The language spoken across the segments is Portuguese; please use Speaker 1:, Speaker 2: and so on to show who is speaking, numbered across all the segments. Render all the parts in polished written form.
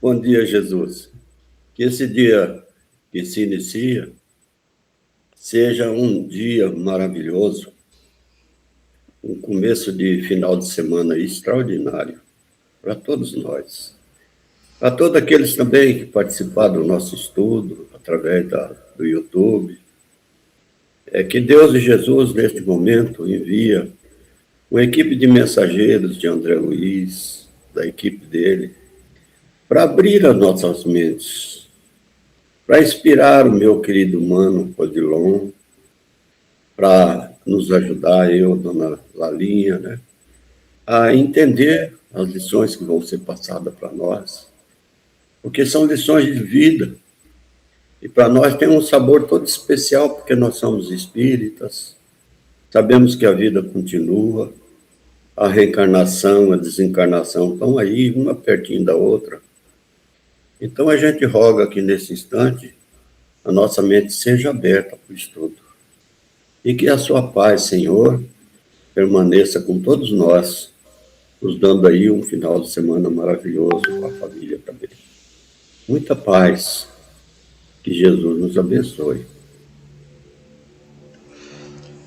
Speaker 1: Bom dia, Jesus. Que esse dia que se inicia seja um dia maravilhoso, um começo de final de semana extraordinário para todos nós. Para todos aqueles também que participaram do nosso estudo através do YouTube, é que Deus e Jesus, neste momento, envia uma equipe de mensageiros de André Luiz, da equipe dele, para abrir as nossas mentes, para inspirar o meu querido mano Odilon, para nos ajudar, eu, dona Lalinha, né, a entender as lições que vão ser passadas para nós, porque são lições de vida, e para nós tem um sabor todo especial, porque nós somos espíritas, sabemos que a vida continua, a reencarnação, a desencarnação estão aí, uma pertinho da outra. Então a gente roga que nesse instante a nossa mente seja aberta para o estudo, e que a sua paz, Senhor, permaneça com todos nós, nos dando aí um final de semana maravilhoso com a família também. Muita paz, que Jesus nos abençoe.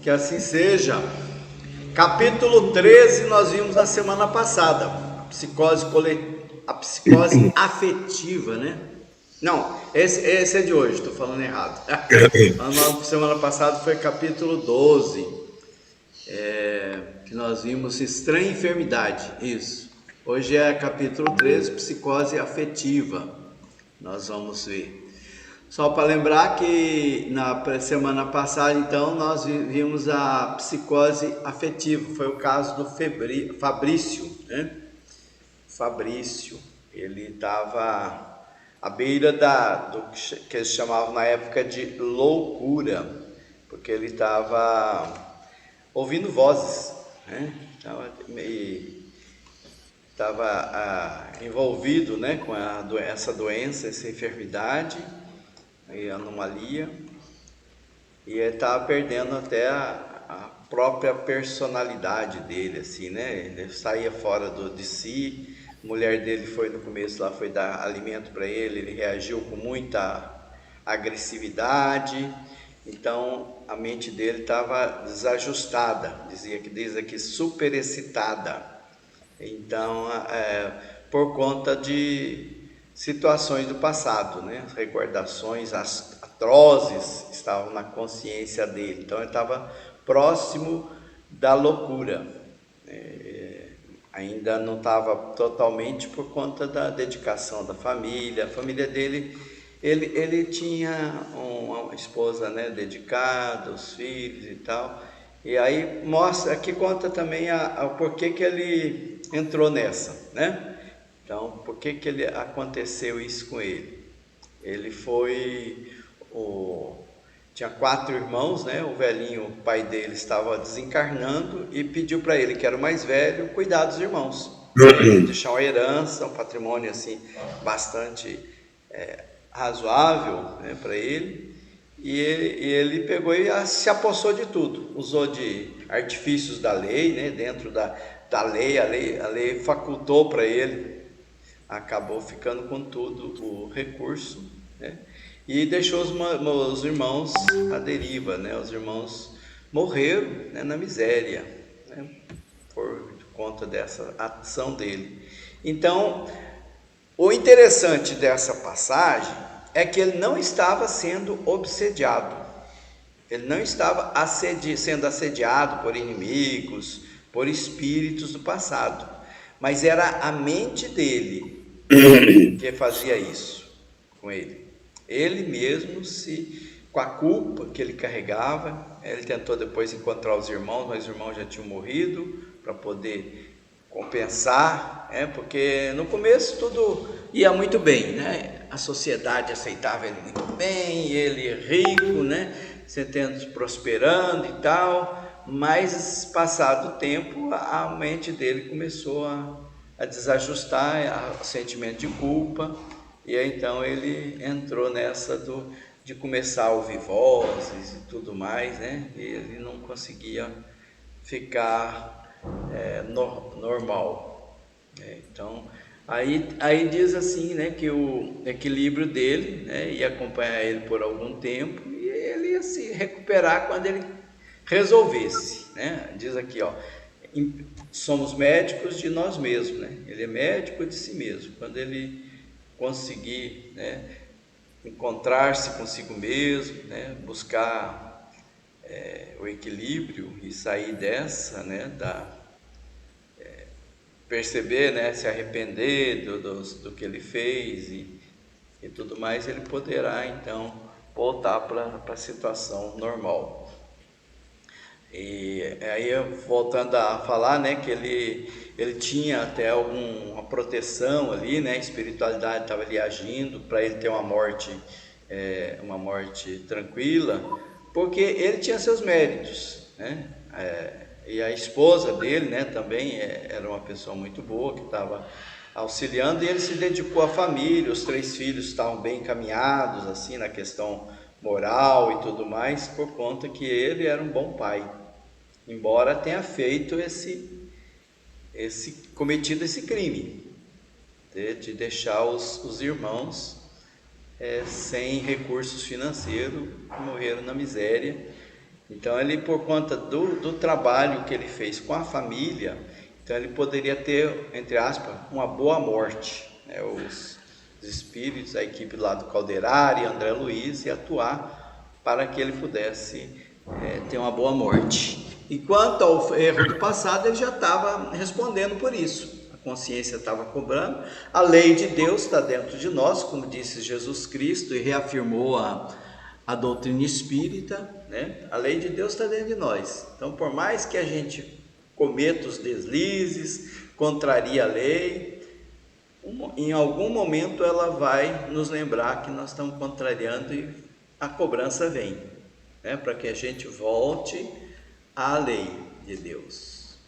Speaker 2: Que assim seja. Capítulo 13 nós vimos na semana passada. A psicose afetiva, né? Não, esse é de hoje, estou falando errado. A semana passada foi capítulo 12, que nós vimos estranha enfermidade, isso. Hoje é capítulo 13, psicose afetiva. Nós vamos ver. Só para lembrar que na semana passada, então, nós vimos a psicose afetiva. Foi o caso do Fabrício, né? Fabrício, ele estava à beira do que eles chamavam na época de loucura, porque ele estava ouvindo vozes, né? Estava envolvido, né, com essa doença, essa enfermidade, a anomalia, e ele estava perdendo até a própria personalidade dele, assim, né? Ele saía fora de si. A mulher dele foi no começo lá, foi dar alimento para ele reagiu com muita agressividade. Então a mente dele estava desajustada, diz aqui superexcitada. Então, por conta de situações do passado, né? Recordações atrozes estavam na consciência dele. Então, ele estava próximo da loucura. Ainda não estava totalmente por conta da dedicação da família. A família dele, ele tinha uma esposa, né, dedicada, os filhos e tal. E aí mostra, aqui conta também o porquê que ele entrou nessa, né? Então, por que ele aconteceu isso com ele? Ele foi tinha 4 irmãos, né? O velhinho, o pai dele, estava desencarnando e pediu para ele, que era o mais velho, cuidar dos irmãos, deixar uma herança, um patrimônio assim bastante razoável, né, para ele. E ele pegou e se apossou de tudo, usou de artifícios da lei, né, dentro da lei, a lei facultou para ele, acabou ficando com tudo o recurso, né, e deixou os irmãos à deriva, né, os irmãos morreram, né, na miséria, né, por conta dessa ação dele. Então, o interessante dessa passagem é que ele não estava sendo obsediado, ele não estava sendo assediado por inimigos, por espíritos do passado, mas era a mente dele que fazia isso com ele. Ele mesmo, com a culpa que ele carregava, ele tentou depois encontrar os irmãos, mas os irmãos já tinham morrido, para poder compensar, porque no começo tudo ia muito bem, né? A sociedade aceitava ele muito bem, ele rico, né? Sentendo, prosperando e tal, mas passado o tempo a mente dele começou a desajustar, o sentimento de culpa, e aí, então ele entrou nessa de começar a ouvir vozes e tudo mais, né? E ele não conseguia ficar normal. Então, Aí diz assim, né, que o equilíbrio dele, né, ia acompanhar ele por algum tempo e ele ia se recuperar quando ele resolvesse, né? Diz aqui, ó, somos médicos de nós mesmos, né? Ele é médico de si mesmo. Quando ele conseguir, né, encontrar-se consigo mesmo, né, buscar o equilíbrio e sair dessa, né, perceber, né, se arrepender do que ele fez e tudo mais, ele poderá então voltar para a situação normal. E aí, voltando a falar, né, que ele tinha até alguma proteção ali, né, a espiritualidade estava ali agindo para ele ter uma morte tranquila, porque ele tinha seus méritos, né, e a esposa dele, né, também era uma pessoa muito boa que estava auxiliando, e ele se dedicou à família. Os 3 filhos estavam bem encaminhados assim na questão moral e tudo mais, por conta que ele era um bom pai, embora tenha feito cometido esse crime de deixar os irmãos sem recursos financeiros, morreram na miséria. Então ele, por conta do trabalho que ele fez com a família, então ele poderia ter, entre aspas, uma boa morte, né? Os espíritos, a equipe lá do Calderari, André Luiz, e atuar para que ele pudesse ter uma boa morte. E quanto ao erro do passado, ele já estava respondendo por isso. A consciência estava cobrando. A lei de Deus está dentro de nós, como disse Jesus Cristo, e reafirmou a doutrina espírita, né? A lei de Deus está dentro de nós. Então, por mais que a gente cometa os deslizes, contrarie a lei, em algum momento ela vai nos lembrar que nós estamos contrariando e a cobrança vem, né? Para que a gente volte à lei de Deus.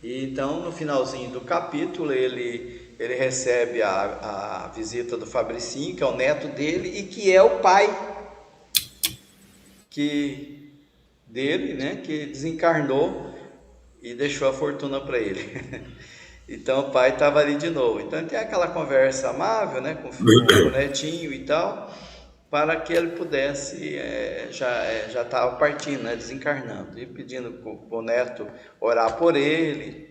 Speaker 2: E então, no finalzinho do capítulo, ele recebe a visita do Fabricinho, que é o neto dele e que é o pai dele, né, que desencarnou e deixou a fortuna para ele. Então o pai estava ali de novo. Então tem aquela conversa amável, né, com o netinho e tal, para que ele pudesse, já estava partindo, né, desencarnando, e pedindo para o neto orar por ele,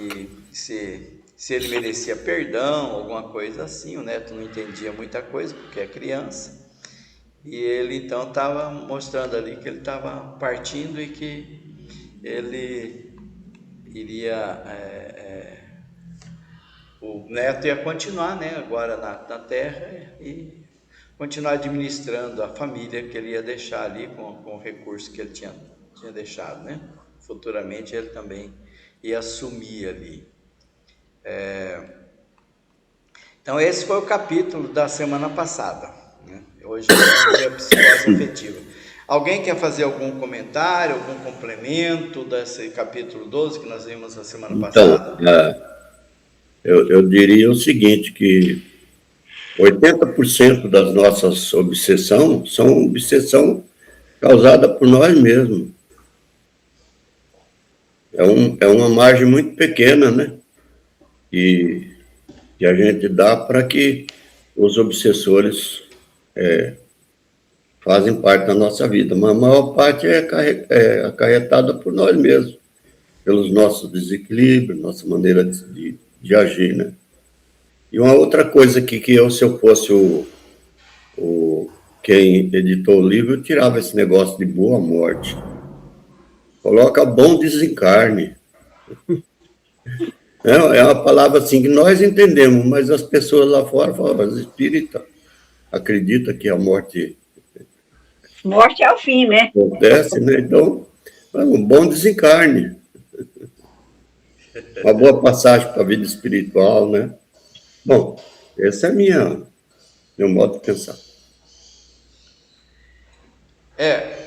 Speaker 2: e se ele merecia perdão, alguma coisa assim. O neto não entendia muita coisa, porque é criança. E ele então estava mostrando ali que ele estava partindo e que ele iria, o neto ia continuar, né, agora na Terra, e continuar administrando a família que ele ia deixar ali com o recurso que ele tinha deixado, né? Futuramente ele também ia assumir ali. Então esse foi o capítulo da semana passada, né? Hoje é a psicose afetiva. Alguém quer fazer algum comentário, algum complemento desse capítulo 12 que nós vimos na semana passada?
Speaker 1: Eu diria o seguinte, que 80% das nossas obsessões são obsessão causada por nós mesmos. É uma margem muito pequena, né? E a gente dá para que os obsessores fazem parte da nossa vida, mas a maior parte é acarretada por nós mesmos, pelos nossos desequilíbrios, nossa maneira de agir, né? E uma outra coisa que se eu fosse quem editou o livro, eu tirava esse negócio de boa morte. Coloca bom desencarne. É uma palavra assim que nós entendemos, mas as pessoas lá fora falam, as espíritas acreditam que a morte
Speaker 3: é o fim, né?
Speaker 1: acontece, né? Então, um bom desencarne. Uma boa passagem para a vida espiritual, né? Bom, esse é meu modo de pensar.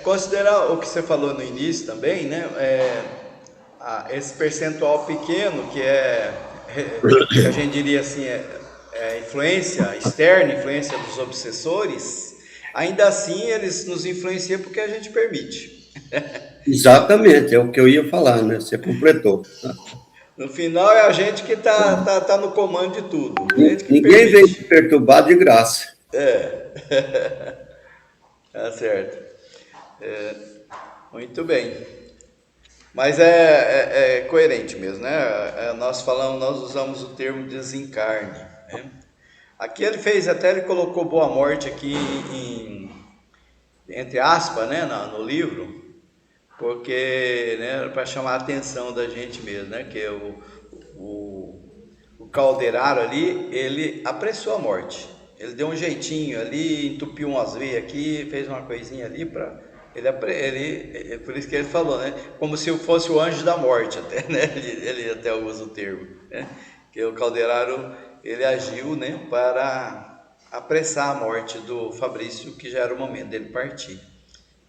Speaker 2: Considerar o que você falou no início também, né? Esse percentual pequeno que a gente diria assim, influência externa, influência dos obsessores, ainda assim eles nos influenciam porque a gente permite.
Speaker 1: Exatamente, é o que eu ia falar, né? Você completou.
Speaker 2: No final é a gente que tá no comando de tudo. A gente que
Speaker 1: Ninguém vem
Speaker 2: permite.
Speaker 1: te perturbar de graça.
Speaker 2: Tá certo. Muito bem. Mas é coerente mesmo, né? Nós usamos o termo desencarne, né? Aqui ele colocou boa morte aqui entre aspas, né, no livro, porque, né, para chamar a atenção da gente mesmo, né, que o Calderaro ali, ele apressou a morte. Ele deu um jeitinho ali, entupiu umas veias aqui, fez uma coisinha ali para por isso que ele falou, né? Como se fosse o anjo da morte, até, né? Ele até usa o termo, né? Que o Calderaro ele agiu, né? Para apressar a morte do Fabrício, que já era o momento dele partir.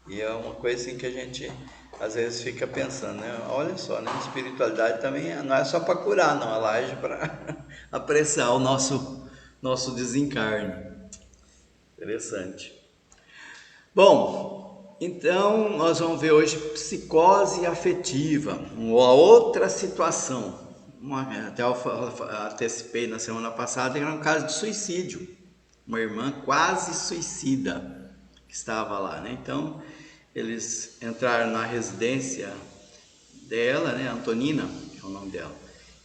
Speaker 2: E é uma coisa assim que a gente às vezes fica pensando, né? Olha só, né? A espiritualidade também não é só para curar, não, ela age para apressar o nosso desencarne. Interessante. Bom, então nós vamos ver hoje psicose afetiva, uma outra situação. Até eu antecipei na semana passada, era um caso de suicídio. Uma irmã quase suicida que estava lá, né? Então, eles entraram na residência dela, né? Antonina, que é o nome dela.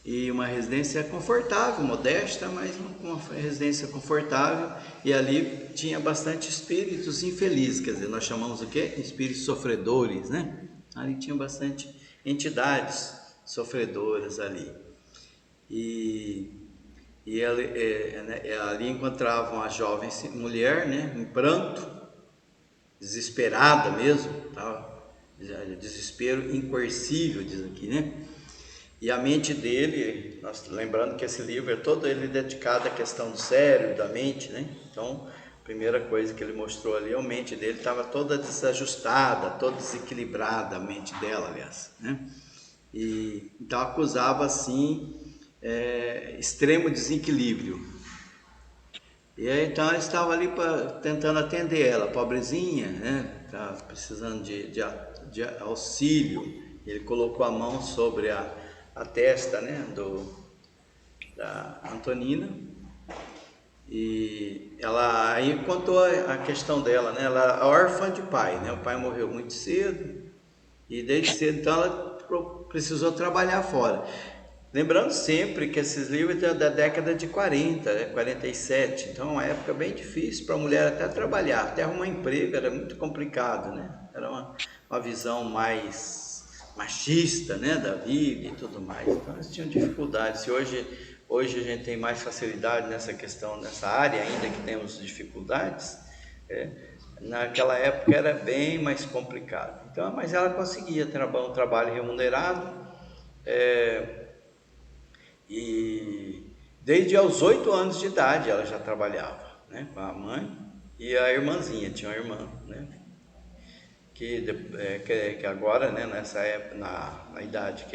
Speaker 2: E uma residência confortável, modesta, mas uma residência confortável. E ali tinha bastante espíritos infelizes, quer dizer, nós chamamos o quê? Espíritos sofredores, né? Ali tinha bastante entidades sofredoras ali. E ali encontravam a jovem mulher, né? Em pranto, desesperada mesmo, tá? Desespero incoercível, diz aqui, né? E a mente dele, lembrando que esse livro é todo ele dedicado à questão do cérebro, da mente, né? Então, a primeira coisa que ele mostrou ali, a mente dele estava toda desajustada, toda desequilibrada, a mente dela, aliás, né? E então acusava assim extremo desequilíbrio. E aí, então ele estava ali tentando atender ela, pobrezinha, né? Estava precisando de auxílio. Ele colocou a mão sobre a testa, né, da Antonina, e ela aí contou a questão dela, né? Ela é órfã de pai, né? O pai morreu muito cedo e desde cedo então ela precisou trabalhar fora. Lembrando sempre que esses livros são da década de 40, né? 47, então é uma época bem difícil para a mulher até trabalhar, até arrumar emprego era muito complicado, né? Era uma visão mais machista, né, da vida e tudo mais, então eles tinham dificuldades. E hoje a gente tem mais facilidade nessa questão, nessa área ainda que temos dificuldades, naquela época era bem mais complicado. Então, mas ela conseguia um trabalho remunerado, e desde aos 8 anos de idade ela já trabalhava, né, com a mãe e a irmãzinha, tinha uma irmã, né, que agora, né, nessa época, na idade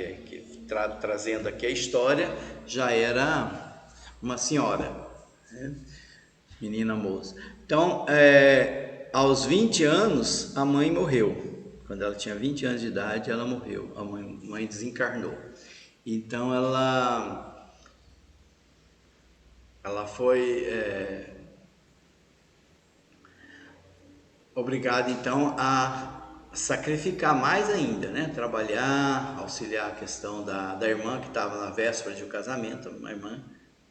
Speaker 2: trazendo aqui a história, já era uma senhora, né, menina moça. Então, aos 20 anos, a mãe morreu. Quando ela tinha 20 anos de idade, ela morreu. A mãe desencarnou. Então, ela foi obrigada então a sacrificar mais ainda, né? Trabalhar, auxiliar a questão da irmã que estava na véspera de um casamento, uma irmã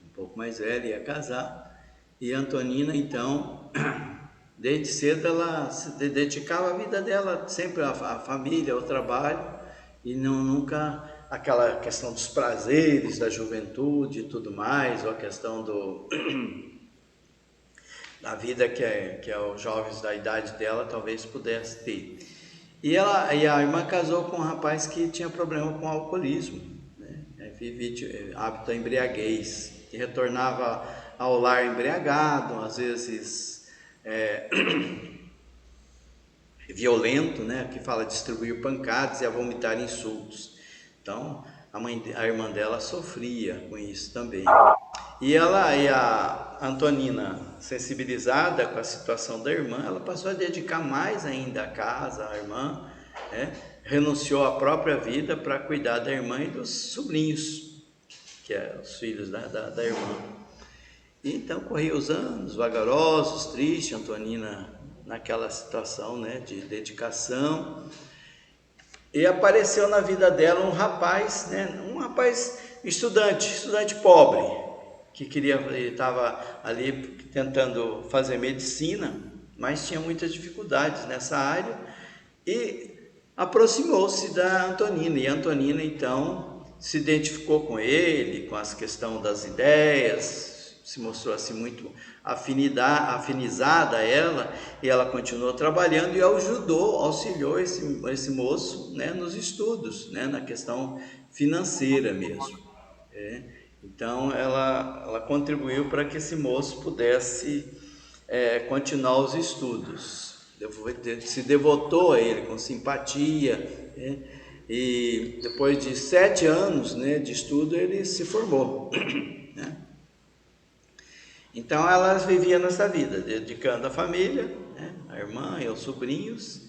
Speaker 2: um pouco mais velha ia casar, e a Antonina então, desde cedo ela se dedicava a vida dela sempre à família, ao trabalho, e nunca aquela questão dos prazeres da juventude e tudo mais, ou a questão da vida que os jovens da idade dela talvez pudesse ter. E a irmã casou com um rapaz que tinha problema com alcoolismo, né? Hábito da embriaguez, que retornava ao lar embriagado, às vezes violento, né? Que fala distribuir pancadas e a vomitar insultos. Então, a irmã dela sofria com isso também. E a Antonina, sensibilizada com a situação da irmã, ela passou a dedicar mais ainda a casa, a irmã, né? Renunciou à própria vida para cuidar da irmã e dos sobrinhos, que é os filhos da irmã. E então corria os anos, vagarosos, triste, Antonina naquela situação, né, de dedicação. E apareceu na vida dela um rapaz, né, um rapaz estudante pobre, que estava ali tentando fazer medicina, mas tinha muitas dificuldades nessa área, e aproximou-se da Antonina, e a Antonina então se identificou com ele, com as questões das ideias, se mostrou assim muito afinizada a ela, e ela continuou trabalhando e auxiliou esse moço, né, nos estudos, né, na questão financeira mesmo. Então ela contribuiu para que esse moço pudesse continuar os estudos, se devotou a ele com simpatia, né? E depois de 7 anos, né, de estudo, ele se formou, né? Então ela vivia nessa vida, dedicando a família, né, a irmã e aos sobrinhos,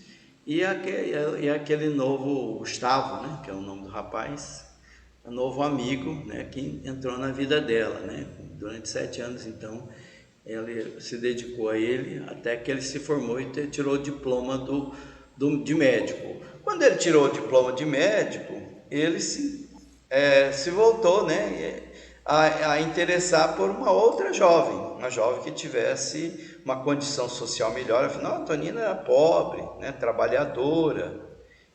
Speaker 2: e aquele novo Gustavo, né, que é o nome do rapaz, um novo amigo, né, que entrou na vida dela, né? Durante 7 anos, então, ela se dedicou a ele até que ele se formou e tirou o diploma de médico. Quando ele tirou o diploma de médico, ele se voltou, né, a interessar por uma outra jovem, uma jovem que tivesse uma condição social melhor. Afinal, a Antonina era pobre, né, trabalhadora,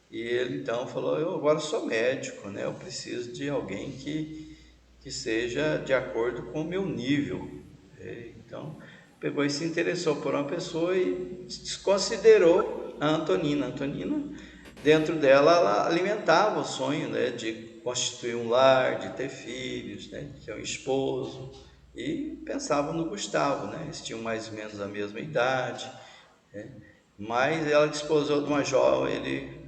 Speaker 2: e ele então falou: eu agora sou médico, né, eu preciso de alguém que seja de acordo com o meu nível. Então pegou e se interessou por uma pessoa e desconsiderou a Antonina. A Antonina, dentro dela, ela alimentava o sonho, né, de constituir um lar, de ter filhos, né, de ter um esposo, e pensava no Gustavo, né? Eles tinham mais ou menos a mesma idade, né? Mas ela desposou de uma jovem, ele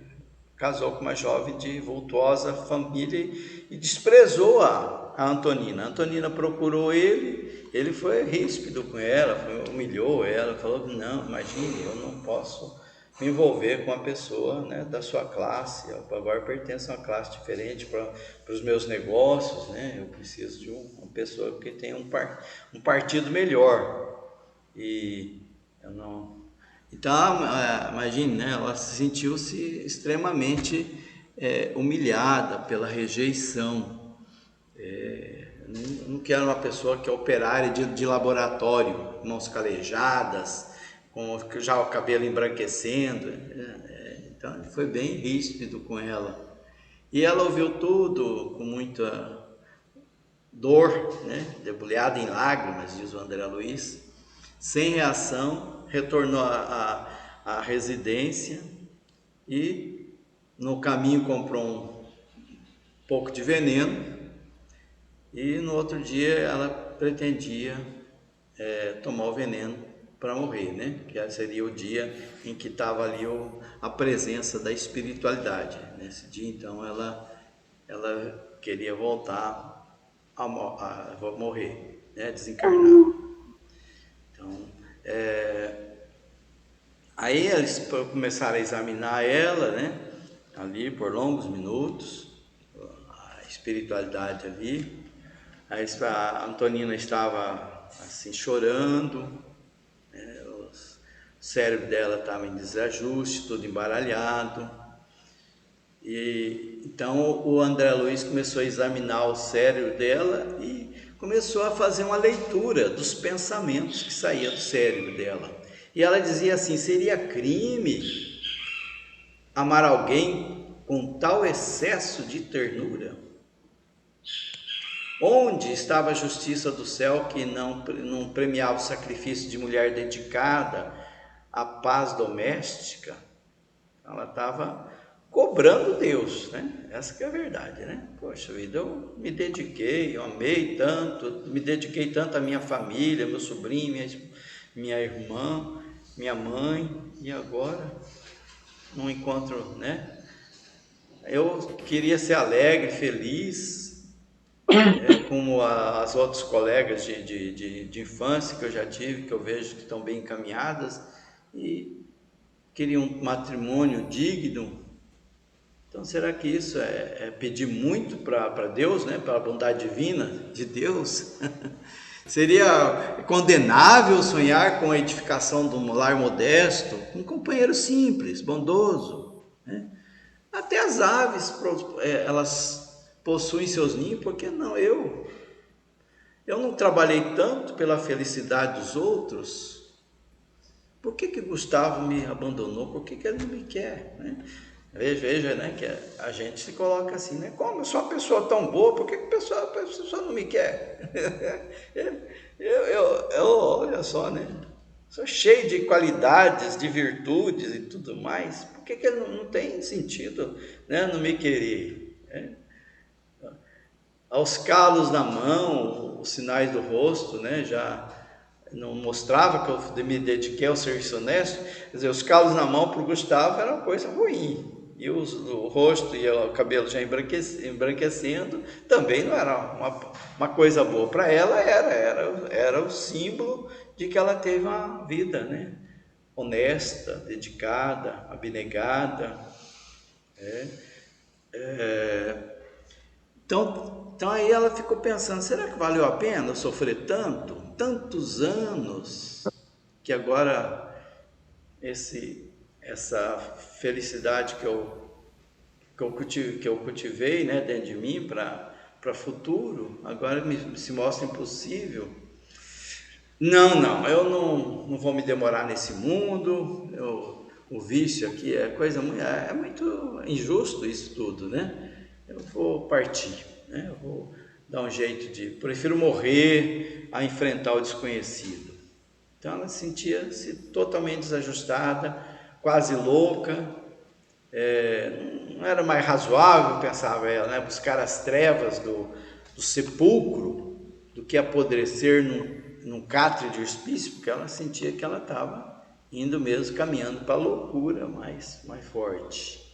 Speaker 2: casou com uma jovem de vultuosa família e desprezou a Antonina. A Antonina procurou ele foi ríspido com ela, humilhou ela, falou: não, imagine, eu não posso me envolver com uma pessoa, né, da sua classe, eu agora pertenço a uma classe diferente para os meus negócios, né, eu preciso de uma pessoa que tenha um partido melhor. E eu não... Então, imagine, né, ela sentiu-se extremamente humilhada pela rejeição. Não quero uma pessoa que é operária de laboratório, mãos calejadas, com já o cabelo embranquecendo. Então ele foi bem ríspido com ela. E ela ouviu tudo com muita dor, né, debulhada em lágrimas, diz o André Luiz, sem reação, retornou à residência e no caminho comprou um pouco de veneno. E no outro dia ela pretendia tomar o veneno para morrer, né? Que seria o dia em que estava ali a presença da espiritualidade. Nesse dia, então, ela queria voltar a morrer, né? Desencarnar. Então, aí eles começaram a examinar ela, né? Ali por longos minutos, a espiritualidade ali. A Antonina estava assim chorando, né? O cérebro dela estava em desajuste, tudo embaralhado. E então o André Luiz começou a examinar o cérebro dela e começou a fazer uma leitura dos pensamentos que saíam do cérebro dela. E ela dizia assim: seria crime amar alguém com tal excesso de ternura? Onde estava a justiça do céu que não premiava o sacrifício de mulher dedicada à paz doméstica? Ela estava cobrando Deus, né? Essa que é a verdade, né? Poxa vida, eu me dediquei, eu amei tanto, me dediquei tanto à minha família, meu sobrinho, minha irmã, minha mãe, e agora não encontro, né? Eu queria ser alegre, feliz, como as outras colegas de infância que eu já tive, que eu vejo que estão bem encaminhadas, e queria um matrimônio digno. Então Então, será que isso é pedir muito para Deus, né? Para a bondade divina de Deus? Seria condenável sonhar com a edificação de um lar modesto, um companheiro simples, bondoso, né? Até as aves, elas possuem seus ninhos, por que não eu? Eu não trabalhei tanto pela felicidade dos outros. Por que Gustavo me abandonou? Por que ele não me quer, né? Veja, né, que a gente se coloca assim, né? Como eu sou uma pessoa tão boa, por que a pessoa não me quer? Olha só, né? Sou cheio de qualidades, de virtudes e tudo mais. Por que ele não tem sentido, né, não me querer? Né? Aos calos na mão, os sinais do rosto, né, já não mostrava que eu me dediquei ao serviço honesto. Quer dizer, os calos na mão para o Gustavo era uma coisa ruim. E o rosto e o cabelo já embranquecendo também não era uma coisa boa. Para ela era o símbolo de que ela teve uma vida, né, honesta, dedicada, abnegada. Então aí ela ficou pensando, será que valeu a pena eu sofrer tantos anos, que agora essa felicidade que eu cultivei, né, dentro de mim para futuro, agora se mostra impossível? Não, eu não vou me demorar nesse mundo, o vício aqui é muito injusto isso tudo, né? Eu vou partir, né? Eu vou dar um jeito prefiro morrer a enfrentar o desconhecido. Então ela sentia-se totalmente desajustada, quase louca. Não era mais razoável, pensava ela, né, buscar as trevas do sepulcro do que apodrecer num catre de hospício, porque ela sentia que ela estava indo mesmo caminhando para a loucura mais forte.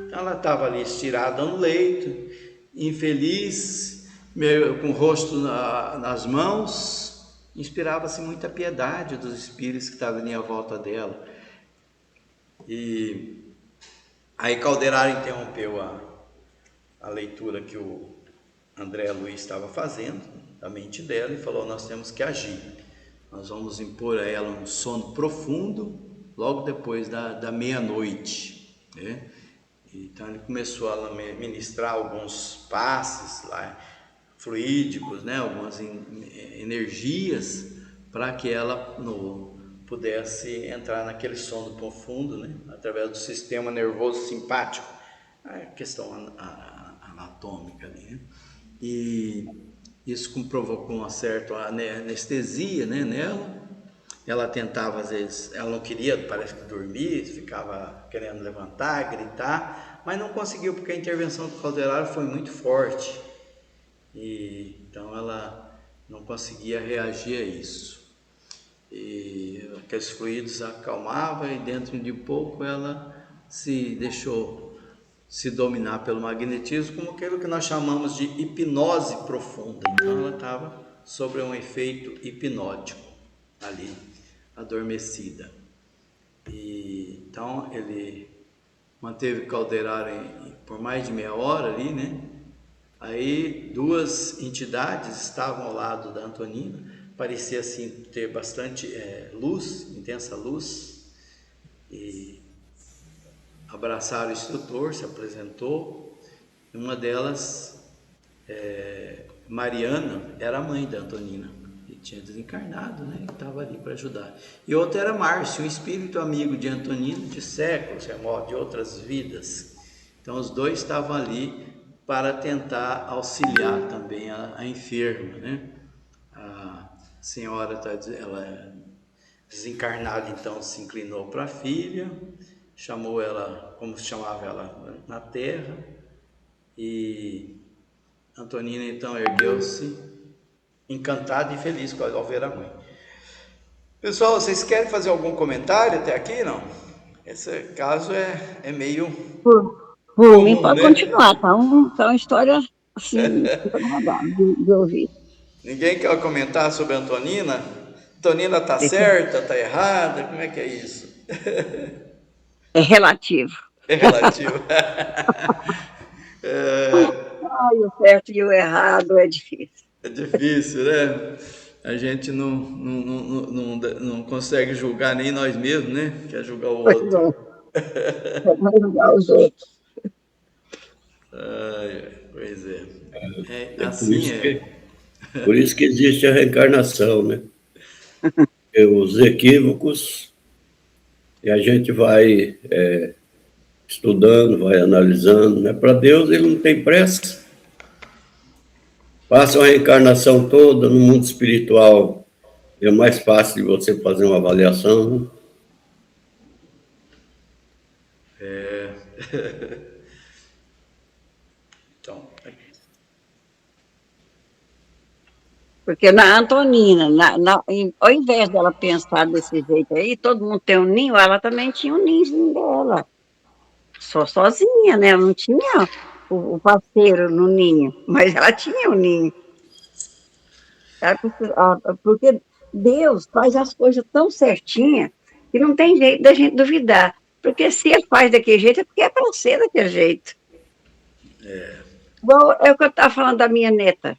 Speaker 2: Então ela estava ali estirada no leito, infeliz, meio com o rosto nas mãos, inspirava-se muita piedade dos espíritos que estavam ali à volta dela. E aí Calderaro interrompeu a leitura que o André Luiz estava fazendo, da mente dela, e falou, nós temos que agir. Nós vamos impor a ela um sono profundo, logo depois da meia-noite, né? Então ele começou a ministrar alguns passes lá, fluídicos, né? Algumas energias, para que ela pudesse entrar naquele sono profundo, né? Através do sistema nervoso simpático, a questão anatômica ali, né? E isso provocou uma certa anestesia, né, nela. Ela tentava, às vezes, ela não queria, parece que dormir, ficava querendo levantar, gritar, mas não conseguiu, porque a intervenção do Calderaro foi muito forte. E então ela não conseguia reagir a isso. E aqueles fluidos acalmavam, e dentro de pouco ela se deixou se dominar pelo magnetismo, como aquilo que nós chamamos de hipnose profunda. Então ela estava sobre um efeito hipnótico ali, adormecida. E então ele manteve Calderaro por mais de meia hora ali, né? Aí duas entidades estavam ao lado da Antonina, parecia assim ter bastante luz, intensa luz, e abraçaram o instrutor, se apresentou. Uma delas, Mariana, era a mãe da Antonina, que tinha desencarnado, né? E estava ali para ajudar. E outra era Márcio, um espírito amigo de Antonina de séculos, de outras vidas. Então os dois estavam ali para tentar auxiliar também a enferma, né? A senhora, ela desencarnada, então se inclinou para a filha, chamou ela, como se chamava ela na terra, e Antonina então ergueu-se encantada e feliz ao ver a mãe. Pessoal, vocês querem fazer algum comentário até aqui, não? Esse caso é meio
Speaker 3: Por mim pode
Speaker 2: né?
Speaker 3: continuar, tá uma história assim, agradável de ouvir.
Speaker 2: Ninguém quer comentar sobre a Antonina? Antonina tá certa, tá errada? Como é que é isso?
Speaker 3: É relativo.
Speaker 2: É relativo.
Speaker 3: Ai, o certo e o errado é difícil.
Speaker 2: É difícil, né? A gente não consegue julgar nem nós mesmos, né? Quer julgar o
Speaker 3: Pois
Speaker 2: outro.
Speaker 3: é não julgar os outros.
Speaker 2: Pois é. É
Speaker 1: É
Speaker 2: assim é.
Speaker 1: por isso que existe a reencarnação, né? E os equívocos, e a gente vai estudando, vai analisando, né? Para Deus, ele não tem pressa. Passa a reencarnação toda no mundo espiritual. É mais fácil de você fazer uma avaliação, né?
Speaker 2: Então,
Speaker 3: Porque na Antonina, ao invés dela pensar desse jeito aí, todo mundo tem um ninho, ela também tinha um ninho dela. Só sozinha, né? Ela não tinha o parceiro no ninho, mas ela tinha o ninho. Porque Deus faz as coisas tão certinha que não tem jeito da gente duvidar. Porque se ele faz daquele jeito, é porque é para ser daquele jeito. Igual é o que eu estava falando da minha neta.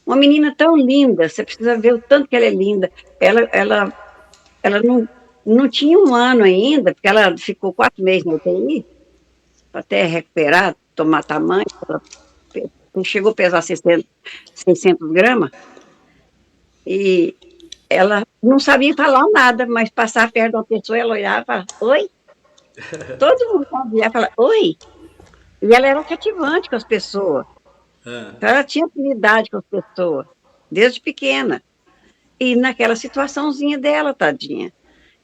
Speaker 3: Uma menina tão linda, você precisa ver o tanto que ela é linda. Ela não tinha um ano ainda, porque ela ficou 4 meses na UTI, até recuperar, tomar tamanho. Ela chegou a pesar 600 gramas, e ela não sabia falar nada, mas passar perto de uma pessoa, ela olhava e falava, oi? Todo mundo sabia, falar, oi? E ela era cativante com as pessoas. Então, ela tinha afinidade com as pessoas, desde pequena. E naquela situaçãozinha dela, tadinha.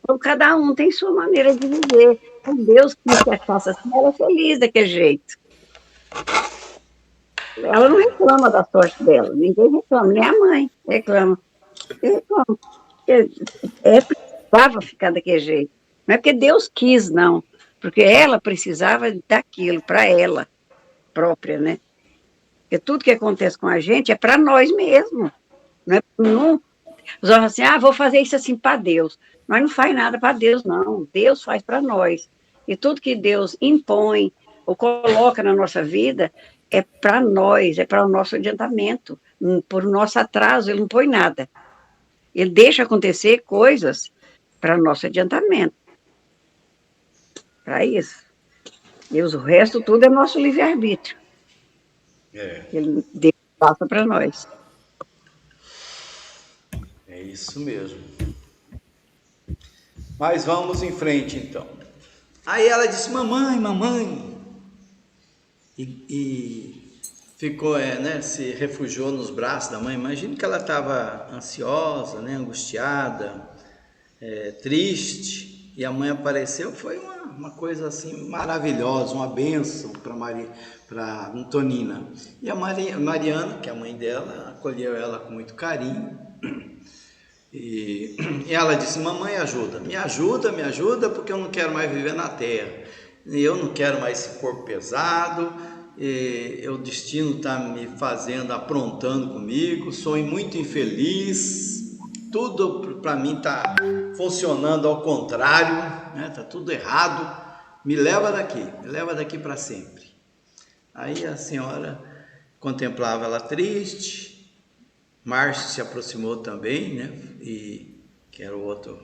Speaker 3: Então, cada um tem sua maneira de viver. Então, Deus quis que a faça assim, ela é feliz daquele jeito. Ela não reclama da sorte dela, ninguém reclama, nem a mãe reclama. Reclama. Precisava ficar daquele jeito. Não é porque Deus quis, não. Porque ela precisava daquilo para ela própria, né? Porque tudo que acontece com a gente é para nós mesmos. Não, os homens assim, vou fazer isso assim para Deus. Nós não faz nada para Deus, não. Deus faz para nós. E tudo que Deus impõe ou coloca na nossa vida é para nós, é para o nosso adiantamento. Por nosso atraso, ele não põe nada. Ele deixa acontecer coisas para nosso adiantamento. Para isso. E o resto tudo é nosso livre-arbítrio. Ele passa para nós.
Speaker 2: é isso mesmo. Mas vamos em frente então. Aí ela disse, mamãe, mamãe. E ficou, né, se refugiou nos braços da mãe. Imagina que ela estava ansiosa, né, angustiada, triste. E a mãe apareceu, foi uma coisa assim maravilhosa, uma bênção para Antonina. E a Mariana, que é a mãe dela, acolheu ela com muito carinho. E ela disse, mamãe, me ajuda, porque eu não quero mais viver na terra. E eu não quero mais esse corpo pesado, o destino está me fazendo, aprontando comigo, sou muito infeliz, tudo para mim está funcionando ao contrário, né? Tá tudo errado, me leva daqui para sempre. Aí a senhora contemplava ela triste. Márcio se aproximou também, né? E que era o outro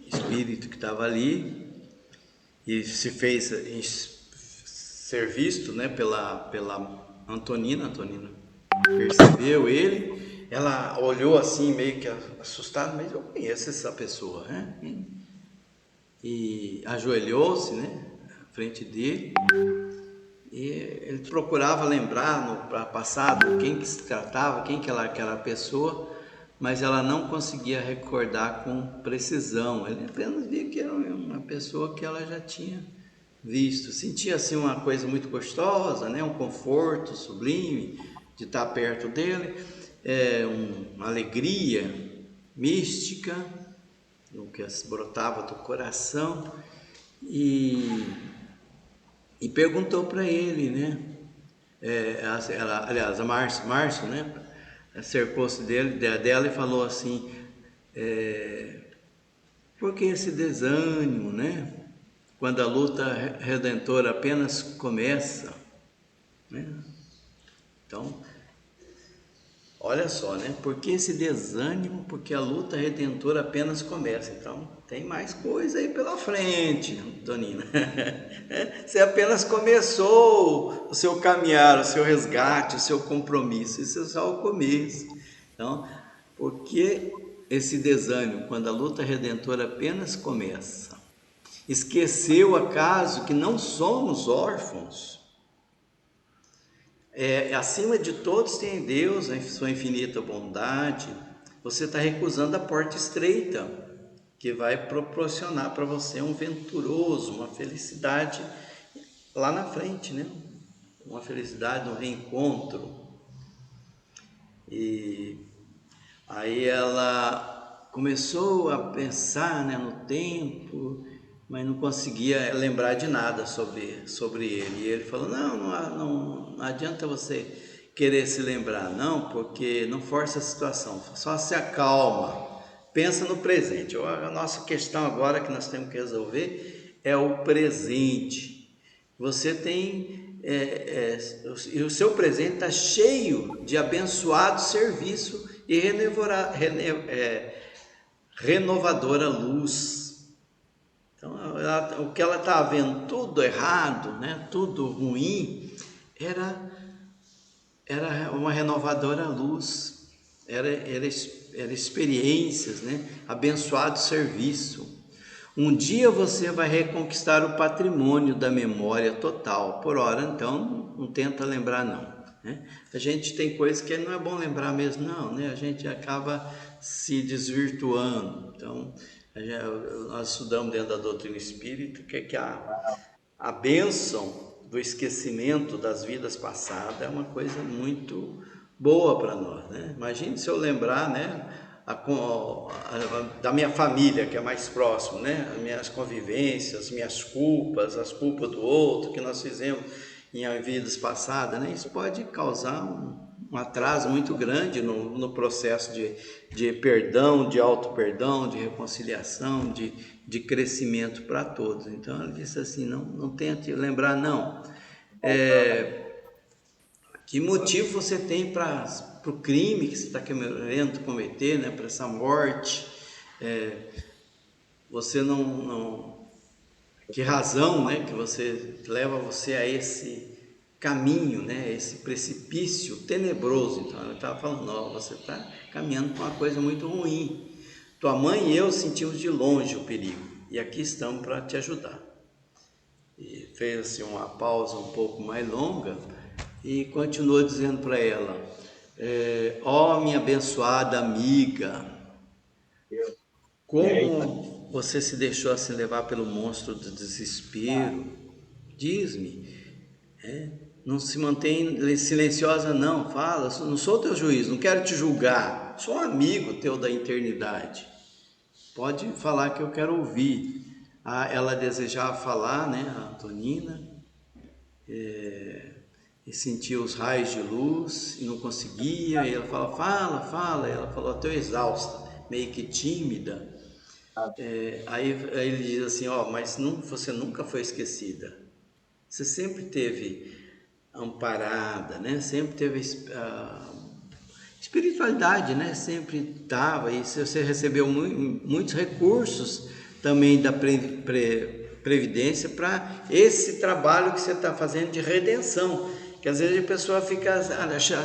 Speaker 2: espírito que estava ali e se fez ser visto, né? Pela Antonina. Antonina percebeu ele, ela olhou assim meio que assustada, mas eu conheço essa pessoa, né? E ajoelhou-se, né? À frente dele. E ele procurava lembrar no passado quem que se tratava, quem que era aquela pessoa, mas ela não conseguia recordar com precisão. Ele apenas via que era uma pessoa que ela já tinha visto. Sentia assim uma coisa muito gostosa, né? Um conforto sublime de estar perto dele, uma alegria mística, o que brotava do coração. E perguntou para ele, né? Aliás, a Márcio, né? Cercou-se dela e falou assim: por que esse desânimo, né? quando a luta redentora apenas começa, né? Então, olha só, né? Por que esse desânimo? Porque a luta redentora apenas começa. Então, tem mais coisa aí pela frente, Tonina. Você apenas começou o seu caminhar, o seu resgate, o seu compromisso. Isso é só o começo. Então, por que esse desânimo quando a luta redentora apenas começa? Esqueceu acaso que não somos órfãos? Acima de todos tem Deus, a sua infinita bondade. Você está recusando a porta estreita, que vai proporcionar para você um venturoso, uma felicidade lá na frente, né? Uma felicidade, um reencontro. E aí ela começou a pensar, né, no tempo, mas não conseguia lembrar de nada sobre ele. E ele falou, não adianta você querer se lembrar, não, porque não força a situação, só se acalma, pensa no presente. A nossa questão agora que nós temos que resolver é o presente. Você tem, o seu presente está cheio de abençoado serviço e renovadora luz. Então, o que ela estava vendo tudo errado, né, tudo ruim, era uma renovadora luz, era experiências, né, abençoado serviço. Um dia você vai reconquistar o patrimônio da memória total. Por hora, então, não tenta lembrar não, né? A gente tem coisas que não é bom lembrar mesmo não, né? A gente acaba se desvirtuando. Então, nós estudamos dentro da doutrina espírita que a bênção do esquecimento das vidas passadas é uma coisa muito boa para nós, né? Imagine se eu lembrar, né, da minha família, que é mais próximo, né? As minhas convivências, minhas culpas, as culpas do outro que nós fizemos em vidas passadas, né? Isso pode causar um atraso muito grande no processo de perdão, de auto-perdão, de reconciliação, de crescimento para todos. Então, ele disse assim, não tente lembrar, não. Que motivo você tem para o crime que você está querendo cometer, né? Para essa morte? Você não... Que razão, né? Que leva você a esse caminho, né? Esse precipício tenebroso. Então, ela estava falando, você está caminhando para uma coisa muito ruim. Tua mãe e eu sentimos de longe o perigo. E aqui estamos para te ajudar. E fez assim uma pausa um pouco mais longa e continuou dizendo para ela, ó minha abençoada amiga, como você se deixou assim levar pelo monstro do desespero? Diz-me, não se mantém silenciosa não, fala, não sou teu juiz, não quero te julgar, sou um amigo teu da eternidade, pode falar que eu quero ouvir. Ela desejava falar, né, a Tonina, e sentia os raios de luz e não conseguia, e ela fala, fala, e ela falou, estou exausta, meio que tímida. Aí ele diz assim, mas você nunca foi esquecida, você sempre teve amparada, né, sempre teve espiritualidade, né, sempre estava, e você recebeu muitos recursos também da Previdência para esse trabalho que você está fazendo de redenção, que às vezes a pessoa fica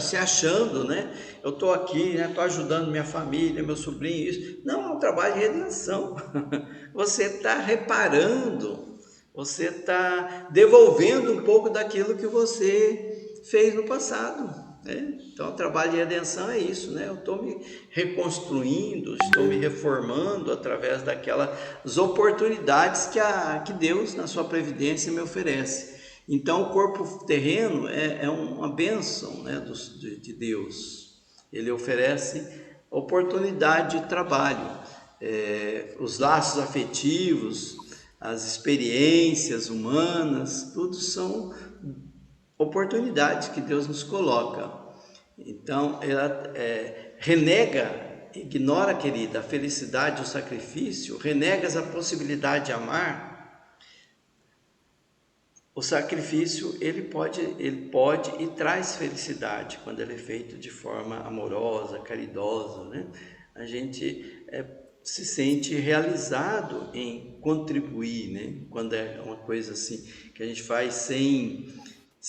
Speaker 2: se achando, né? Eu estou aqui, né? Estou ajudando minha família, meu sobrinho, isso. Não, é um trabalho de redenção. Você está reparando, você está devolvendo um pouco daquilo que você fez no passado. Então, o trabalho de redenção é isso, né? Eu estou me reconstruindo, estou me reformando através daquelas oportunidades que Deus, na sua previdência, me oferece. Então, o corpo terreno é uma bênção, né, de Deus. Ele oferece oportunidade de trabalho, os laços afetivos, as experiências humanas, tudo são oportunidades que Deus nos coloca. Então, ela ignora, querida, a felicidade, o sacrifício, renegas a possibilidade de amar, o sacrifício ele pode e traz felicidade quando ele é feito de forma amorosa, caridosa, né? A gente se sente realizado em contribuir, né? Quando é uma coisa assim que a gente faz sem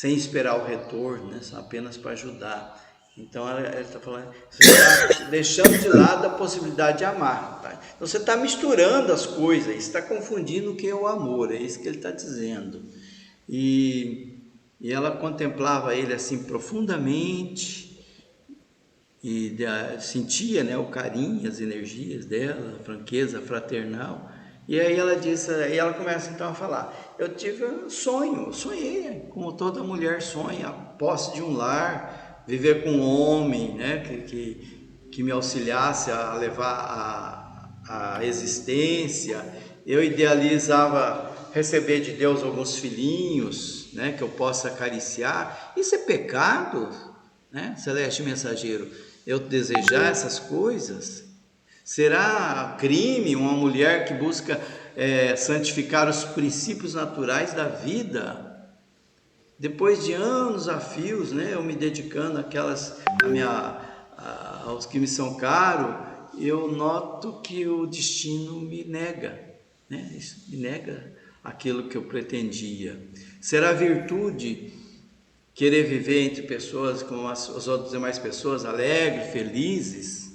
Speaker 2: esperar o retorno, né? Apenas para ajudar. Então ela está falando, você está deixando de lado a possibilidade de amar, tá? Então você está misturando as coisas, está confundindo o que é o amor, é isso que ele está dizendo. E ela contemplava ele assim profundamente e sentia, né, o carinho, as energias dela, a franqueza fraternal. E aí ela disse, e ela começa então a falar: eu tive um sonho, sonhei, como toda mulher sonha, a posse de um lar, viver com um homem, né, que me auxiliasse a levar a existência. Eu idealizava receber de Deus alguns filhinhos, né, que eu possa acariciar. Isso é pecado, né, Celeste Mensageiro? Eu desejar essas coisas? Será crime uma mulher que busca santificar os princípios naturais da vida? Depois de anos a fios, né, eu me dedicando aos que me são caros, eu noto que o destino me nega, né? Isso me nega aquilo que eu pretendia. Será virtude querer viver entre pessoas como as outras demais pessoas, alegres, felizes,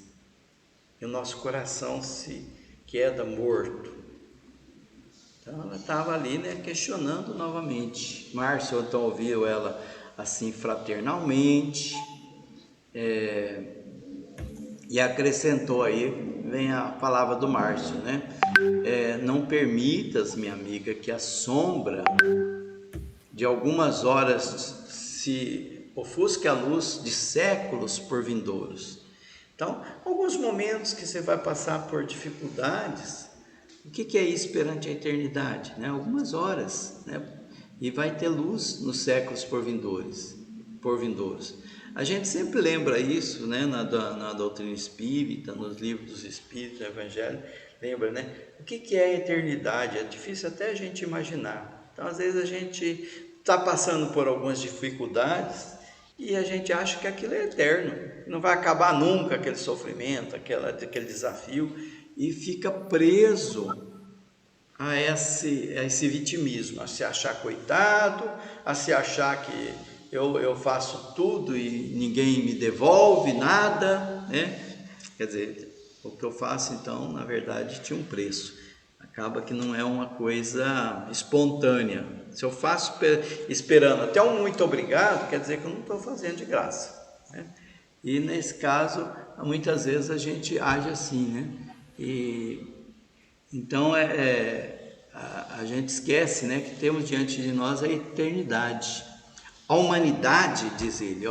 Speaker 2: e o nosso coração se queda morto? Então ela estava ali, né, questionando novamente. Márcio então ouviu ela assim fraternalmente, e acrescentou aí, vem a palavra do Márcio, né? Não permitas, minha amiga, que a sombra de algumas horas se ofusque a luz de séculos por vindouros. Então, alguns momentos que você vai passar por dificuldades, o que é isso perante a eternidade, né? Algumas horas, né? E vai ter luz nos séculos por vindouros. A gente sempre lembra isso, né? Na doutrina espírita, nos livros dos espíritos, no evangelho, lembra, né? O que é a eternidade? É difícil até a gente imaginar. Então, às vezes a gente está passando por algumas dificuldades e a gente acha que aquilo é eterno, não vai acabar nunca aquele sofrimento, aquele desafio, e fica preso a esse vitimismo, a se achar coitado, a se achar que eu faço tudo e ninguém me devolve nada, né? Quer dizer, o que eu faço então, na verdade, tinha um preço. Acaba que não é uma coisa espontânea. Se eu faço esperando até um muito obrigado, quer dizer que eu não estou fazendo de graça, né? E nesse caso, muitas vezes a gente age assim, né? E então a gente esquece, né, que temos diante de nós a eternidade. A humanidade, diz ele,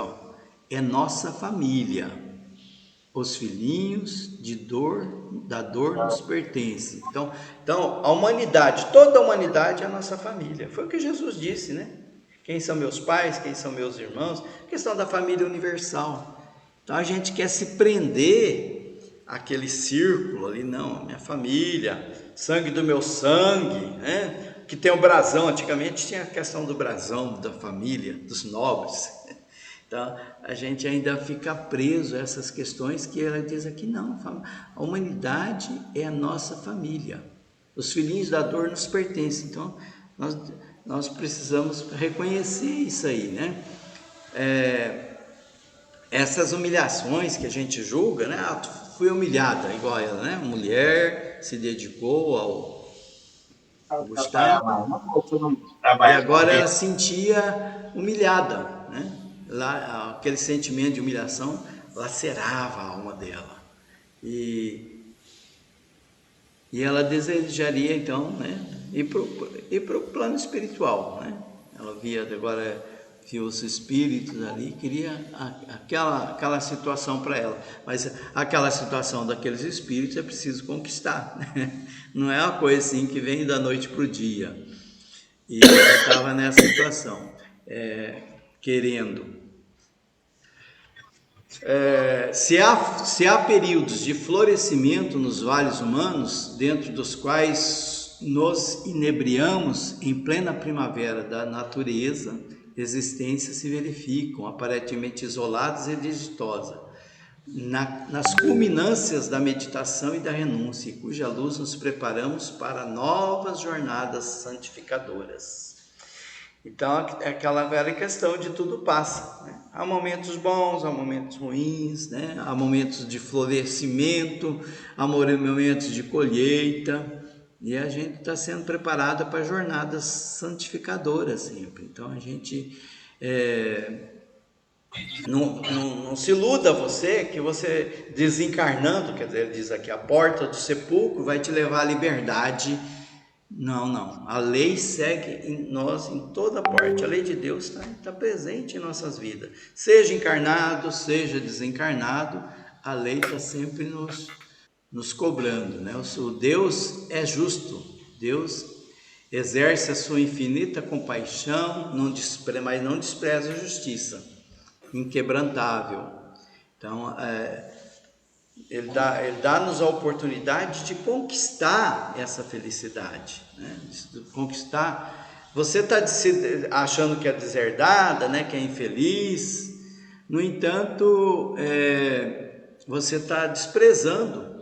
Speaker 2: é nossa família. Os filhinhos da dor nos pertencem. Então a humanidade, toda a humanidade é a nossa família. Foi o que Jesus disse, né? Quem são meus pais, quem são meus irmãos? Questão da família universal. Então a gente quer se prender àquele círculo ali, não, minha família, sangue do meu sangue, né? Que tem o brasão, antigamente tinha a questão do brasão da família, dos nobres. Então, a gente ainda fica preso a essas questões que ela diz aqui, não, a humanidade é a nossa família, os filhinhos da dor nos pertencem. Então, nós precisamos reconhecer isso aí, né? Essas humilhações que a gente julga, né? Fui humilhada, igual ela, né? A mulher se dedicou ao Gustavo, e agora ela se sentia humilhada, né? Lá, aquele sentimento de humilhação lacerava a alma dela, e ela desejaria então, né, ir para o plano espiritual, né? Ela via os espíritos ali, queria aquela situação para ela, mas aquela situação daqueles espíritos é preciso conquistar, né? Não é uma coisa assim que vem da noite para o dia. E ela estava nessa situação, querendo. Se há períodos de florescimento nos vales humanos, dentro dos quais nos inebriamos em plena primavera da natureza, existências se verificam, aparentemente isoladas e desditosas, nas culminâncias da meditação e da renúncia, cuja luz nos preparamos para novas jornadas santificadoras. Então, é aquela velha questão de tudo passa, né? Há momentos bons, há momentos ruins, né? Há momentos de florescimento, há momentos de colheita, e a gente está sendo preparado para jornadas santificadoras sempre. Então, a gente não se iluda você, que você desencarnando, quer dizer, ele diz aqui, a porta do sepulcro vai te levar à liberdade. Não. A lei segue em nós em toda parte. A lei de Deus está presente em nossas vidas. Seja encarnado, seja desencarnado, a lei está sempre nos cobrando, né? O Deus é justo. Deus exerce a sua infinita compaixão, mas não despreza a justiça, inquebrantável. Então, Ele dá-nos a oportunidade de conquistar essa felicidade, né? De conquistar. Você está achando que é deserdada, né? Que é infeliz. No entanto, você está desprezando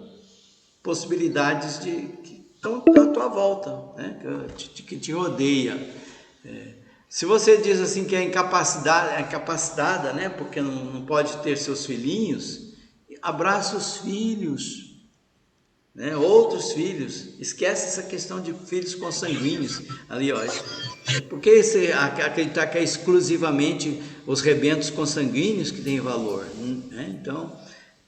Speaker 2: possibilidades que estão à tua volta, né? Que te rodeia. Se você diz assim que é incapacitada, né? Porque não pode ter seus filhinhos, abraça os filhos, né? Outros filhos. Esquece essa questão de filhos consanguíneos ali, ó. Por que você acreditar que é exclusivamente os rebentos consanguíneos que têm valor, né? Então,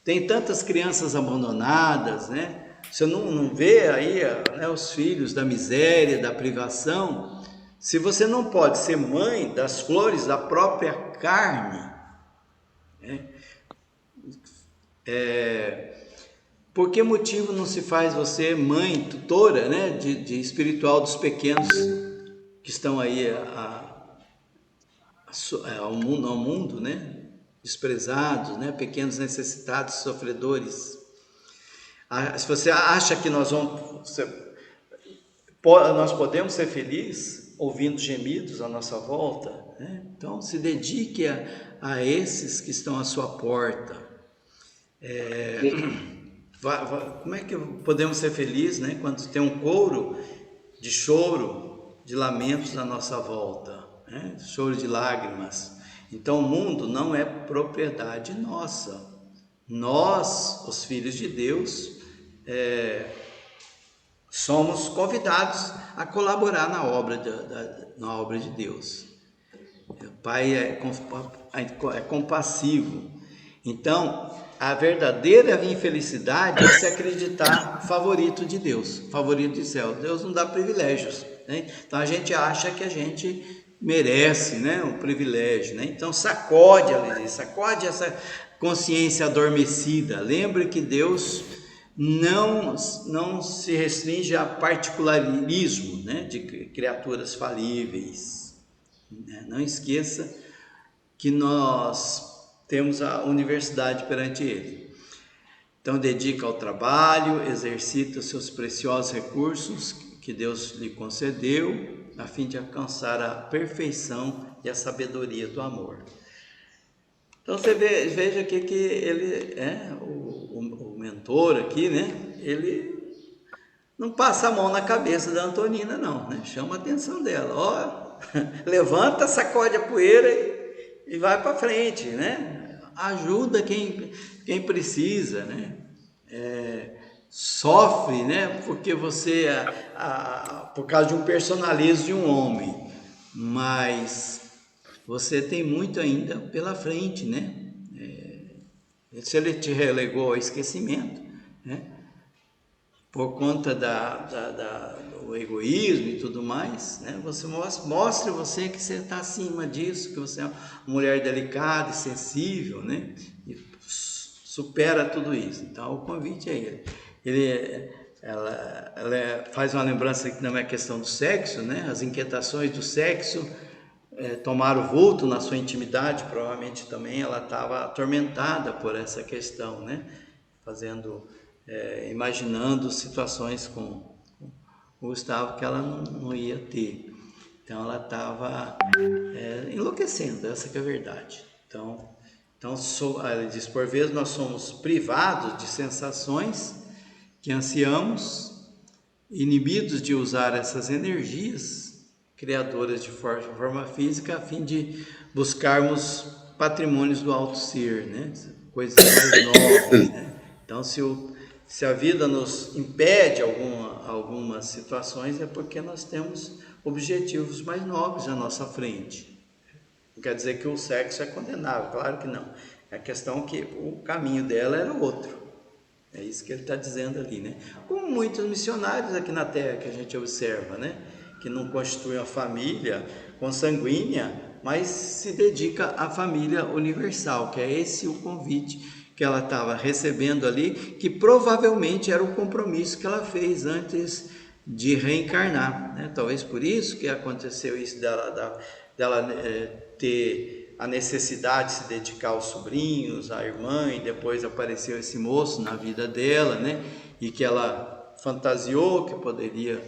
Speaker 2: tem tantas crianças abandonadas, né? Você não vê aí, né, os filhos da miséria, da privação. Se você não pode ser mãe das flores da própria carne, né? Por que motivo não se faz você mãe, tutora, né, de espiritual dos pequenos que estão aí ao mundo, né, desprezados, né, pequenos necessitados, sofredores? Se você acha que nós podemos ser felizes ouvindo gemidos à nossa volta, né? Então se dedique a esses que estão à sua porta. Como é que podemos ser felizes, né, quando tem um coro de choro, de lamentos à nossa volta, né? Choro de lágrimas. Então o mundo não é propriedade nossa. Nós, os filhos de Deus, somos convidados a colaborar na obra de Deus. O Pai é compassivo. Então, a verdadeira infelicidade é se acreditar favorito de Deus, favorito de céu. Deus não dá privilégios, né? Então a gente acha que a gente merece, né, um privilégio, né? Então sacode essa consciência adormecida. Lembre que Deus não se restringe a particularismo, né, de criaturas falíveis, né? Não esqueça que nós temos a universidade perante Ele. Então dedica ao trabalho, exercita os seus preciosos recursos que Deus lhe concedeu, a fim de alcançar a perfeição e a sabedoria do amor. Então você veja aqui que ele o mentor aqui, né? Ele não passa a mão na cabeça da Antonina, não, né? Chama a atenção dela, ó, levanta, sacode a poeira e vai para frente, né? Ajuda quem precisa, né? Sofre, né? Porque você, por causa de um personalismo de um homem, mas você tem muito ainda pela frente, né? Se ele te relegou ao esquecimento, né, por conta do egoísmo e tudo mais, né, você mostre você que você está acima disso, que você é uma mulher delicada e sensível, né, e supera tudo isso. Então o convite é ela faz uma lembrança que não é questão do sexo, né, as inquietações do sexo tomaram vulto na sua intimidade. Provavelmente também ela estava atormentada por essa questão, né, imaginando situações com o Gustavo que ela não ia ter. Então ela estava enlouquecendo, essa que é a verdade. Então ele diz, por vezes nós somos privados de sensações que ansiamos, inibidos de usar essas energias criadoras de forma física a fim de buscarmos patrimônios do alto ser, né? Coisas mais nobres, né? Então se a vida nos impede algumas situações é porque nós temos objetivos mais nobres à nossa frente. Não quer dizer que o sexo é condenável, claro que não. É a questão que o caminho dela era outro. É isso que ele está dizendo ali, né? Como muitos missionários aqui na Terra que a gente observa, né? Que não constituem a família consanguínea, mas se dedica à família universal, que é esse o convite que ela estava recebendo ali, que provavelmente era o compromisso que ela fez antes de reencarnar, né? Talvez por isso que aconteceu isso dela ter a necessidade de se dedicar aos sobrinhos, à irmã, e depois apareceu esse moço na vida dela, né? E que ela fantasiou que poderia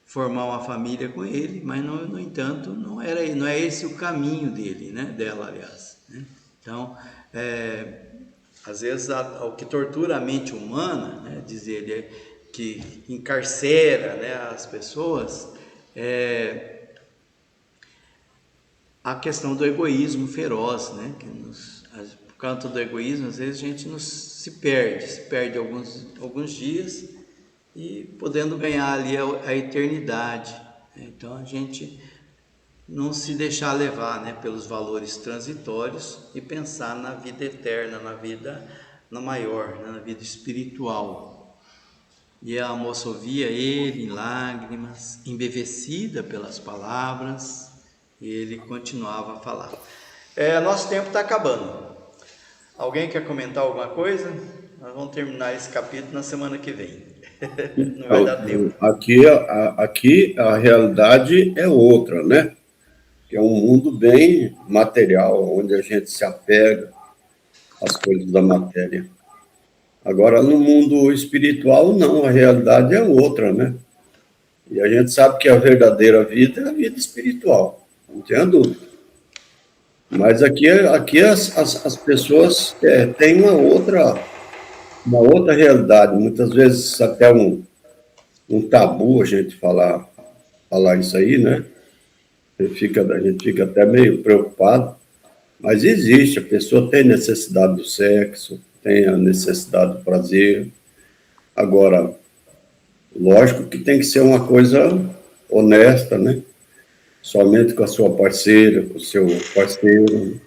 Speaker 2: formar uma família com ele, mas no entanto não é esse o caminho dele, né? Dela, aliás, né? Então, às vezes o que tortura a mente humana, né? Diz ele, que encarcera, né, as pessoas, a questão do egoísmo feroz, né? Que por causa do egoísmo, às vezes a gente se perde alguns dias e podendo ganhar ali a eternidade. Então a gente não se deixar levar, né, pelos valores transitórios e pensar na vida eterna, na maior, né, na vida espiritual. E a moça ouvia ele em lágrimas, embevecida pelas palavras, e ele continuava a falar. Nosso tempo está acabando. Alguém quer comentar alguma coisa? Nós vamos terminar esse capítulo na semana que vem. Não vai dar tempo.
Speaker 1: Aqui a realidade é outra, né? Que é um mundo bem material, onde a gente se apega às coisas da matéria. Agora, no mundo espiritual, não, a realidade é outra, né? E a gente sabe que a verdadeira vida é a vida espiritual, não tenha dúvida. Mas aqui as pessoas têm uma outra realidade, muitas vezes até um tabu a gente falar isso aí, né? A gente fica até meio preocupado, mas existe, a pessoa tem necessidade do sexo, tem a necessidade do prazer. Agora, lógico que tem que ser uma coisa honesta, né? Somente com a sua parceira, com o seu parceiro.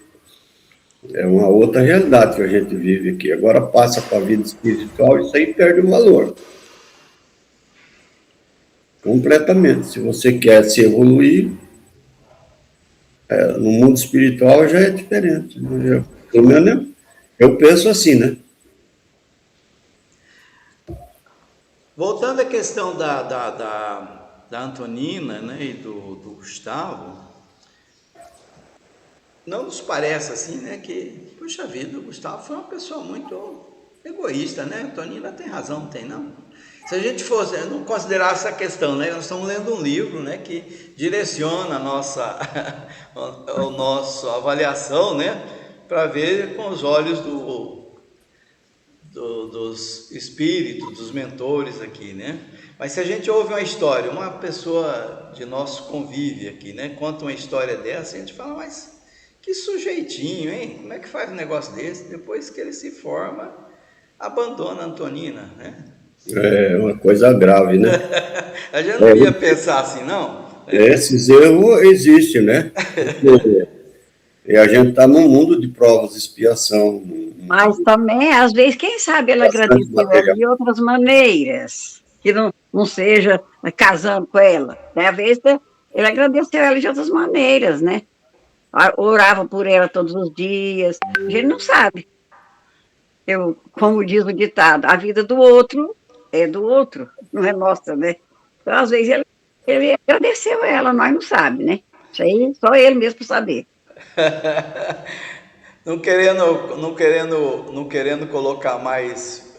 Speaker 1: É uma outra realidade que a gente vive aqui. Agora passa para a vida espiritual, isso aí perde o valor. Completamente. Se você quer se evoluir, no mundo espiritual já é diferente. Né? Pelo menos eu penso assim, né?
Speaker 2: Voltando à questão da Antonina, né, e do Gustavo, não nos parece assim, né, que, puxa vida, o Gustavo foi uma pessoa muito egoísta, né? A Antonina tem razão, não tem não? Se a gente fosse, não considerar essa questão, né, nós estamos lendo um livro, né, que direciona a nossa avaliação, né, para ver com os olhos dos espíritos, dos mentores aqui, né? Mas se a gente ouve uma história, uma pessoa de nosso convívio aqui, né, conta uma história dessa, a gente fala, mas que sujeitinho, hein? Como é que faz um negócio desse? Depois que ele se forma, abandona a Antonina, né?
Speaker 1: É uma coisa grave, né?
Speaker 2: A gente não ia pensar assim, não?
Speaker 1: Esses erros existem, né? E a gente está num mundo de provas e expiação.
Speaker 3: Mas também, às vezes, quem sabe ele agradeceu ela de outras maneiras, que não seja casando com ela. Né? Às vezes, ele agradeceu ela de outras maneiras, né? Orava por ela todos os dias. A gente não sabe. Como diz o ditado, a vida do outro é do outro, não é nossa, né? Então, às vezes, ele agradeceu ela, nós não sabemos, né? Isso aí, só ele mesmo para saber.
Speaker 2: Não querendo colocar mais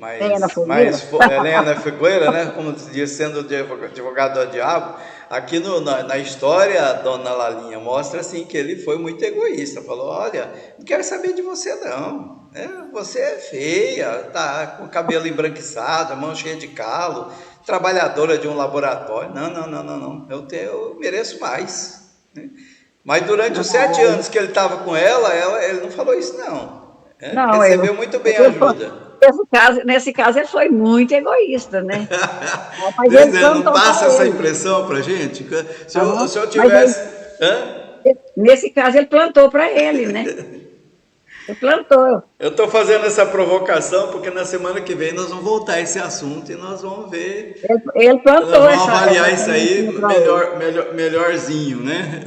Speaker 3: Helena Fogueira.
Speaker 2: Helena Figueira, né? Como se diz, sendo advogado do diabo, aqui na história, a dona Lalinha mostra assim que ele foi muito egoísta. Falou: olha, não quero saber de você, não. Você é feia, tá com o cabelo embranquiçado, a mão cheia de calo, trabalhadora de um laboratório. Não. Eu mereço mais. Mas durante os 7 anos que ele estava com ela, ele não falou isso, não.
Speaker 3: Não,
Speaker 2: Recebeu muito bem a ajuda.
Speaker 3: Nesse caso, ele foi muito egoísta, né? Mas
Speaker 2: Pois
Speaker 3: ele
Speaker 2: não
Speaker 3: plantou
Speaker 2: passa
Speaker 3: para
Speaker 2: essa
Speaker 3: ele.
Speaker 2: impressão pra gente? Se
Speaker 3: Aham.
Speaker 2: eu
Speaker 3: Mas
Speaker 2: tivesse.
Speaker 3: nesse caso, ele plantou para ele, né? Ele plantou.
Speaker 2: Eu estou fazendo essa provocação porque na semana que vem nós vamos voltar a esse assunto e nós vamos ver.
Speaker 3: Ele
Speaker 2: Nós
Speaker 3: plantou
Speaker 2: vamos
Speaker 3: essa
Speaker 2: avaliar isso aí
Speaker 3: sementinha para ele.
Speaker 2: melhorzinho, né?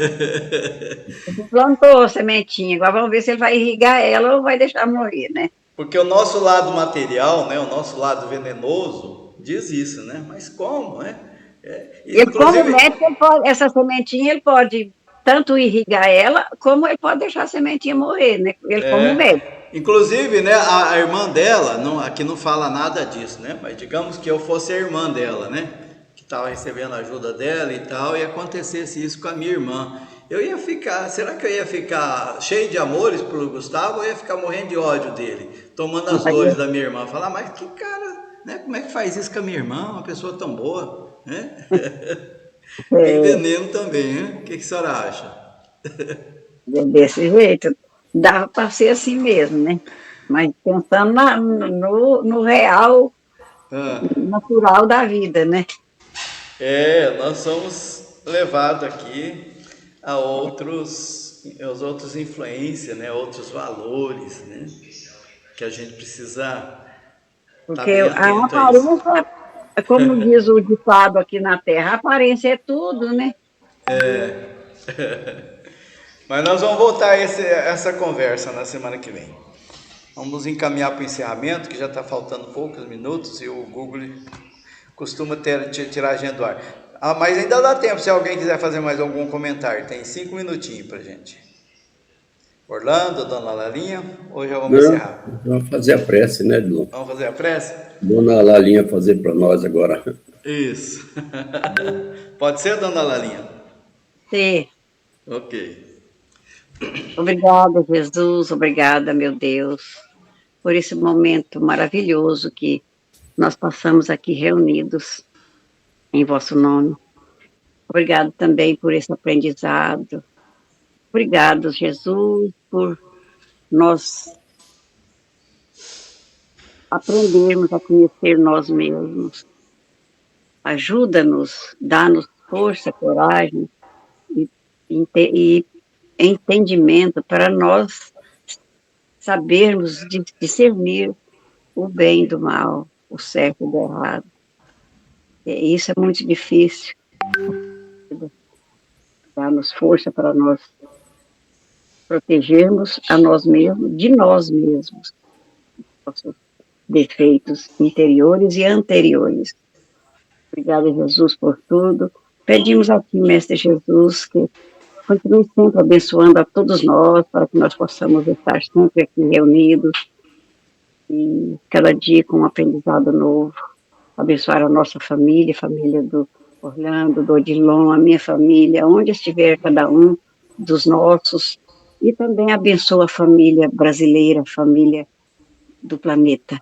Speaker 3: Ele plantou a sementinha. Agora vamos ver se ele vai irrigar ela ou vai deixar morrer, né?
Speaker 2: Porque o nosso lado material, né, o nosso lado venenoso, diz isso, né? Mas como, né?
Speaker 3: Ele, como
Speaker 2: Inclusive,
Speaker 3: médico, essa sementinha, ele pode tanto irrigar ela, como ele pode deixar a sementinha morrer, né? Ele, como médico.
Speaker 2: inclusive, né, a irmã dela, aqui não fala nada disso, né? Mas digamos que eu fosse a irmã dela, né? Que estava recebendo a ajuda dela e tal, e acontecesse isso com a minha irmã. Eu ia ficar, será que eu ia ficar cheio de amores pelo Gustavo ou ia ficar morrendo de ódio dele? Tomando as dores da minha irmã. Falar, mas que cara, né? Como é que faz isso com a minha irmã? Uma pessoa tão boa, né? Tem veneno também, né? O que a senhora acha?
Speaker 3: Desse jeito, dava para ser assim mesmo, né? Mas pensando no real, natural da vida, né?
Speaker 2: Nós somos levados aqui a outros influências, né? Outros valores, né? Que a gente precisa estar
Speaker 3: Porque
Speaker 2: bem
Speaker 3: a
Speaker 2: atento a isso.
Speaker 3: aparência, como diz o ditado aqui na Terra, a aparência é tudo, né?
Speaker 2: Mas nós vamos voltar a essa conversa na semana que vem. Vamos encaminhar para o encerramento, que já está faltando poucos minutos e o Google costuma tirar a gente do ar. Mas ainda dá tempo se alguém quiser fazer mais algum comentário. Tem 5 minutinhos para gente. Orlando, dona Lalinha, ou já vamos encerrar?
Speaker 1: Vamos fazer a prece, né, Dona?
Speaker 2: Vamos fazer a prece?
Speaker 1: Dona Lalinha fazer para nós agora.
Speaker 2: Isso. Pode ser, dona Lalinha?
Speaker 3: Sim.
Speaker 2: Ok.
Speaker 3: Obrigada, Jesus, obrigada, meu Deus, por esse momento maravilhoso que nós passamos aqui reunidos em vosso nome. Obrigado também por esse aprendizado. Obrigado, Jesus, por nós aprendermos a conhecer nós mesmos. Ajuda-nos, dá-nos força, coragem e entendimento para nós sabermos discernir o bem do mal, o certo do errado. E isso é muito difícil. Dá-nos força para nós protegermos a nós mesmos, de nós mesmos, nossos defeitos interiores e anteriores. Obrigada, Jesus, por tudo. Pedimos a Ti, Mestre Jesus, que continue sempre abençoando a todos nós, para que nós possamos estar sempre aqui reunidos e cada dia com um aprendizado novo. Abençoar a nossa família, a família do Orlando, do Odilon, a minha família, onde estiver cada um dos nossos, e também abençoa a família brasileira, a família do planeta,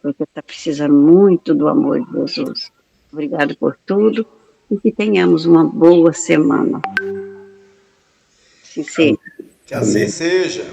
Speaker 3: porque está precisando muito do amor de Jesus. Obrigado por tudo e que tenhamos uma boa semana. Assim seja.
Speaker 2: Que assim seja.